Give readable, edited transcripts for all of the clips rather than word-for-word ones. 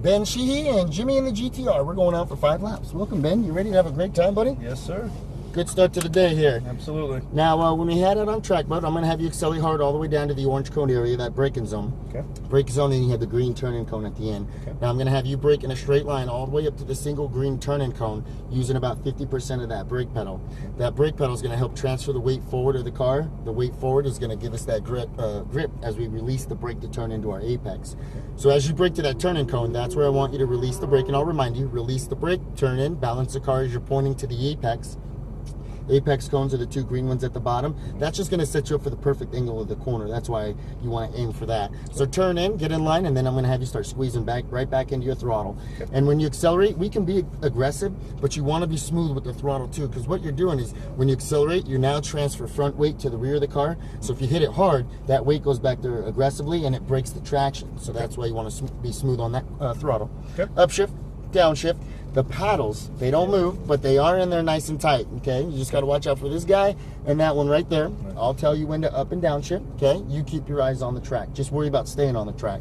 Ben Sheehy and Jimmy in the GTR. We're going out for 5 laps. Welcome, Ben. You ready to have a great time, buddy? Yes, sir. Good start to the day here. Absolutely. Now, when we head out on track, bud, I'm going to have you accelerate hard all the way down to the orange cone area, that braking zone. Okay. Brake zone, and you have the green turn-in cone at the end. Okay. Now, I'm going to have you brake in a straight line all the way up to the single green turn-in cone using about 50% of that brake pedal. Okay. That brake pedal is going to help transfer the weight forward of the car. The weight forward is going to give us that grip as we release the brake to turn into our apex. Okay. So as you brake to that turn-in cone, that's where I want you to release the brake, and I'll remind you, release the brake, turn in, balance the car as you're pointing to the apex. Apex cones are the 2 green ones at the bottom. That's just going to set you up for the perfect angle of the corner. That's why you want to aim for that. So turn in, get in line, and then I'm going to have you start squeezing right back into your throttle. Okay. And when you accelerate, we can be aggressive, but you want to be smooth with the throttle too, because what you're doing is when you accelerate, you now transfer front weight to the rear of the car. So if you hit it hard, that weight goes back there aggressively and it breaks the traction. So that's why you want to be smooth on that throttle. Okay. Upshift, downshift. The paddles, they don't move, but they are in there nice and tight, okay? You just got to watch out for this guy and that one right there. I'll tell you when to up and down shift, okay? You keep your eyes on the track. Just worry about staying on the track.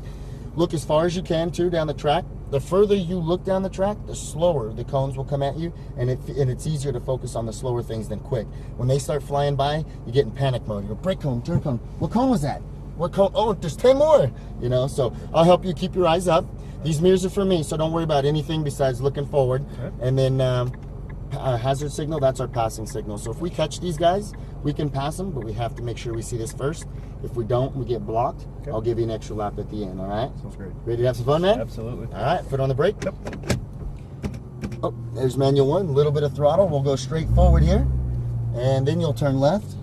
Look as far as you can, too, down the track. The further you look down the track, the slower the cones will come at you, and it's easier to focus on the slower things than quick. When they start flying by, you get in panic mode. You go, brake cone, turn cone. What cone was that? What cone? Oh, there's 10 more, you know? So I'll help you keep your eyes up. These mirrors are for me, so don't worry about anything besides looking forward. Okay. And then hazard signal, that's our passing signal. So if we catch these guys, we can pass them, but we have to make sure we see this first. If we don't, we get blocked. Okay. I'll give you an extra lap at the end, all right? Sounds great. Ready to have some fun, man? Absolutely. All right, foot on the brake. Yep. Oh, there's manual 1, a little bit of throttle. We'll go straight forward here, and then you'll turn left.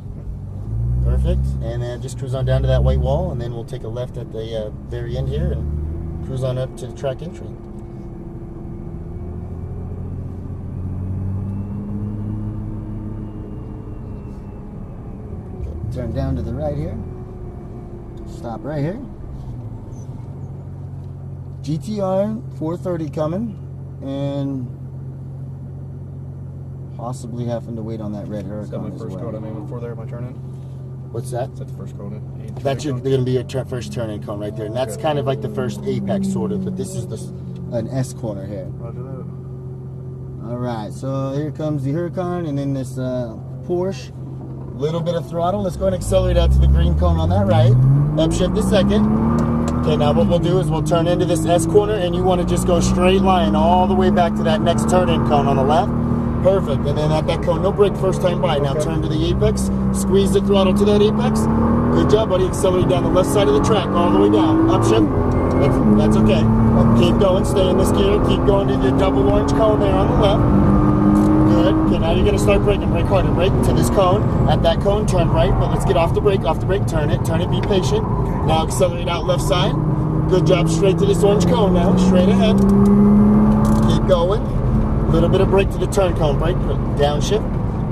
Perfect. And then just cruise on down to that white wall, and then we'll take a left at the very end here, and cruise on up to the track entry. Okay, turn down to the right here. Stop right here. GTR 430 coming, and possibly having to wait on that red Huracan. Is that my first cone I'm aiming for there, my turn in? What's that? Is that the first cone in? That's going to be your first turn-in cone right there, and that's kind of like the first apex, sort of. But this is an S corner here. Roger that. All right, so here comes the Huracan, and then this Porsche. Little bit of throttle. Let's go and accelerate out to the green cone on that right. Upshift a second. Okay, now what we'll do is we'll turn into this S corner, and you want to just go straight line all the way back to that next turn-in cone on the left. Perfect, and then at that cone, no brake first time by. Now turn to the apex, squeeze the throttle to that apex. Good job, buddy. Accelerate down the left side of the track, all the way down. Upshift, that's okay. Keep going, stay in this gear. Keep going to the double orange cone there on the left. Good, okay, now you're gonna start braking. Brake harder, brake to this cone. At that cone, turn right, but let's get off the brake, turn it, be patient. Now accelerate out left side. Good job, straight to this orange cone now, straight ahead. Keep going. Little bit of brake to the turn cone, brake, downshift.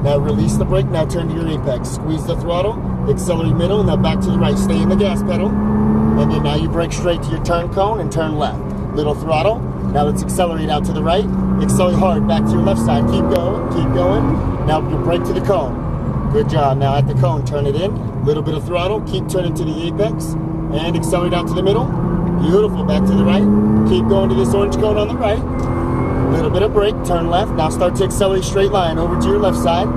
Now release the brake, now turn to your apex. Squeeze the throttle, accelerate middle, now back to the right. Stay in the gas pedal. And then now you brake straight to your turn cone and turn left. Little throttle. Now let's accelerate out to the right. Accelerate hard, back to your left side. Keep going, keep going. Now you brake to the cone. Good job. Now at the cone, turn it in. Little bit of throttle, keep turning to the apex. And accelerate out to the middle. Beautiful, back to the right. Keep going to this orange cone on the right. Little bit of brake, turn left. Now start to accelerate straight line over to your left side.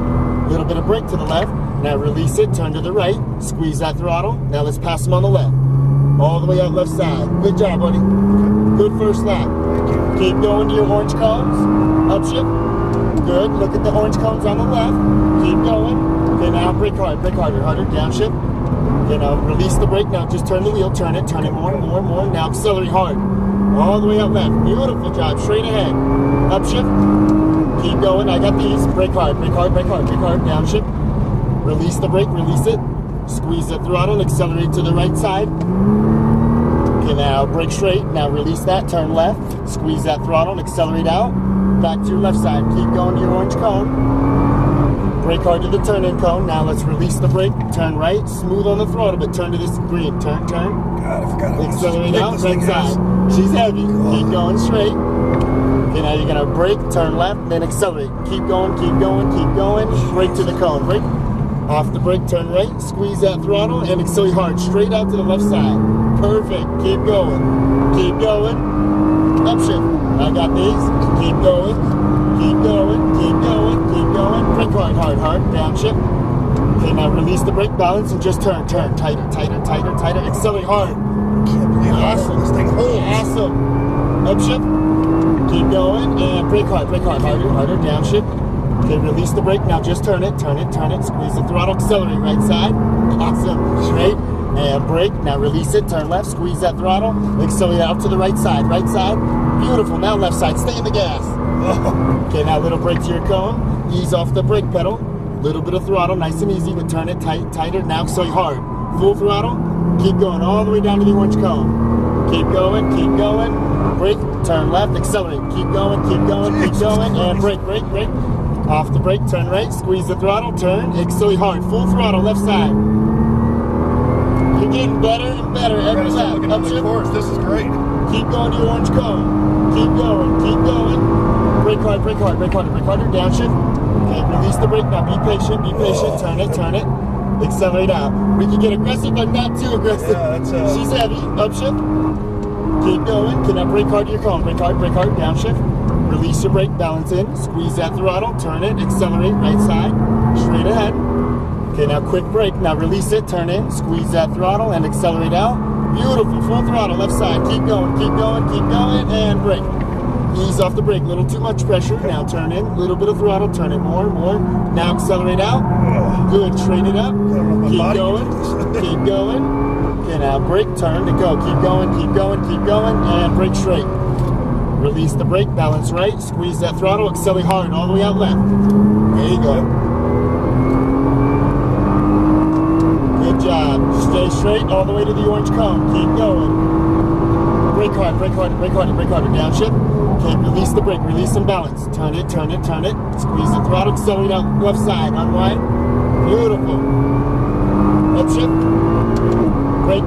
Little bit of brake to the left. Now release it, turn to the right. Squeeze that throttle. Now let's pass them on the left. All the way out left side. Good job, buddy. Good first lap. Keep going to your orange cones. Upshift. Good. Look at the orange cones on the left. Keep going. Okay, now brake hard. Brake harder. Downshift. Okay, now release the brake. Now just turn the wheel. Turn it more. Now accelerate hard. All the way out left. Beautiful job. Straight ahead. Upshift. Keep going. I got these. Brake hard. Downshift. Release the brake. Release it. Squeeze the throttle. Accelerate to the right side. Okay, now brake straight. Now release that. Turn left. Squeeze that throttle. Accelerate out. Back to your left side. Keep going to your orange cone. Brake hard to the turn-in cone. Now let's release the brake. Turn right. Smooth on the throttle, but turn to this green. Turn. God, I forgot. Accelerate out. Right side. She's heavy. Keep going straight. Okay, now you're gonna brake, turn left, then accelerate. Keep going. Brake to the cone. Brake. Off the brake, turn right, squeeze that throttle, and accelerate hard, straight out to the left side. Perfect. Keep going. Upshift. knees. Keep going. Keep going. Keep going. Keep going. Brake hard, hard, hard. Downshift. Okay, now release the brake balance and just turn. Tighter, tighter, tighter, tighter. Accelerate hard. Can't believe how hard this thing holds. Awesome. Upshift. Keep going and brake hard, harder, harder. Downshift. Okay, release the brake. Now just turn it, turn it, turn it. Squeeze the throttle. Accelerate right side. Awesome. Straight. And brake. Now release it. Turn left. Squeeze that throttle. Accelerate out to the right side. Right side. Beautiful. Now left side. Stay in the gas. Okay, now little brake to your cone. Ease off the brake pedal. Little bit of throttle. Nice and easy, but turn it tighter. Now accelerate hard. Full throttle. Keep going all the way down to the orange cone. Keep going. Keep going. Brake. Turn left. Accelerate. Keep going. Keep going. Keep going. And brake. Brake. Brake. Off the brake. Turn right. Squeeze the throttle. Turn. Accelerate hard. Full throttle. Left side. You're getting better and better every lap. Upshift. This is great. Keep going to your orange cone. Keep going. Keep going. Brake hard. Brake hard. Brake harder. Brake harder. Downshift. Okay, release the brake. Now be patient. Be patient. Turn it. Turn it. Accelerate out. We can get aggressive, but not too aggressive. Yeah, that's She's heavy. Upshift. Keep going. Can I brake hard to your cone? Brake hard. Downshift. Release your brake. Balance in. Squeeze that throttle. Turn it. Accelerate. Right side. Straight ahead. Okay, now quick brake. Now release it. Turn in. Squeeze that throttle and accelerate out. Beautiful. Full throttle. Left side. Keep going. Keep going. Keep going. And brake. Ease off the brake. Little too much pressure. Now turn in. Little bit of throttle. Turn it more. Now accelerate out. Good. Straight it up. Keep going. Keep going. Okay, now brake. Turn to go. Keep going. Keep going. Keep going. And brake straight. Release the brake. Balance right. Squeeze that throttle. Accelerate hard. All the way out left. There you go. Good job. Stay straight all the way to the orange cone. Keep going. Brake hard. Brake harder. Brake harder. Brake harder. Downshift. Okay, release the brake, release and balance. Turn it, turn it, turn it. Squeeze the throttle, accelerate out left side, unwind. Beautiful. Upshift.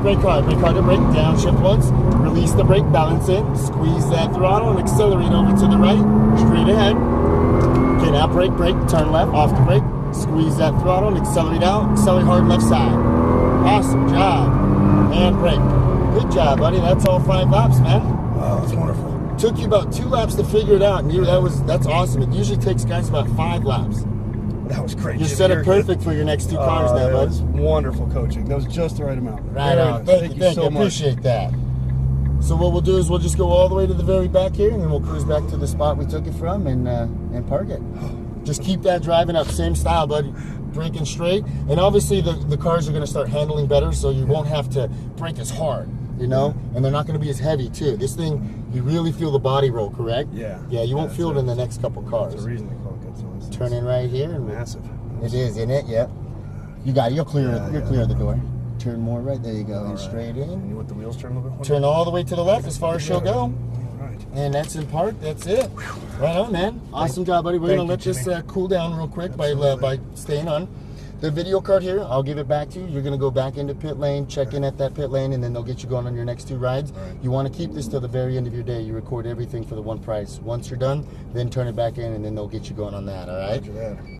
Brake hard, brake harder, brake, downshift once. Release the brake, balance in. Squeeze that throttle and accelerate over to the right, straight ahead. Okay, now brake, turn left, off the brake. Squeeze that throttle and accelerate out. Accelerate hard left side. Awesome job. And brake. Good job, buddy. That's all 5 laps, man. Wow, that's wonderful. Took you about 2 laps to figure it out, and that's awesome. It usually takes guys about 5 laps. That was great. You set it perfect for your next 2 cars now, bud. That was wonderful coaching. That was just the right amount. Right on. Thank you so much. Appreciate that. So what we'll do is we'll just go all the way to the very back here, and then we'll cruise back to the spot we took it from and park it. Just keep that driving up, same style, bud. Braking straight, and obviously the cars are going to start handling better, so you won't have to brake as hard. You know, and they're not going to be as heavy too. This thing, you really feel the body roll, correct? Yeah. Yeah, you won't feel it in the next couple cars. There's a reason they call it good. So turn in right here. And massive. It is, isn't it? Yep. You got it. You'll clear it. You'll clear the door. Turn more right. There you go. And straight in. And you want the wheels turn a little bit? Turn all the way to the left as far as she'll go. Right. And that's in park. That's it. Right on, man. Awesome job, buddy. We're going to let this cool down real quick by staying on. The video card here, I'll give it back to you. You're going to go back into pit lane, check in at that pit lane, and then they'll get you going on your next 2 rides. Right. You want to keep this till the very end of your day. You record everything for the one price. Once you're done, then turn it back in, and then they'll get you going on that, all right? Roger that.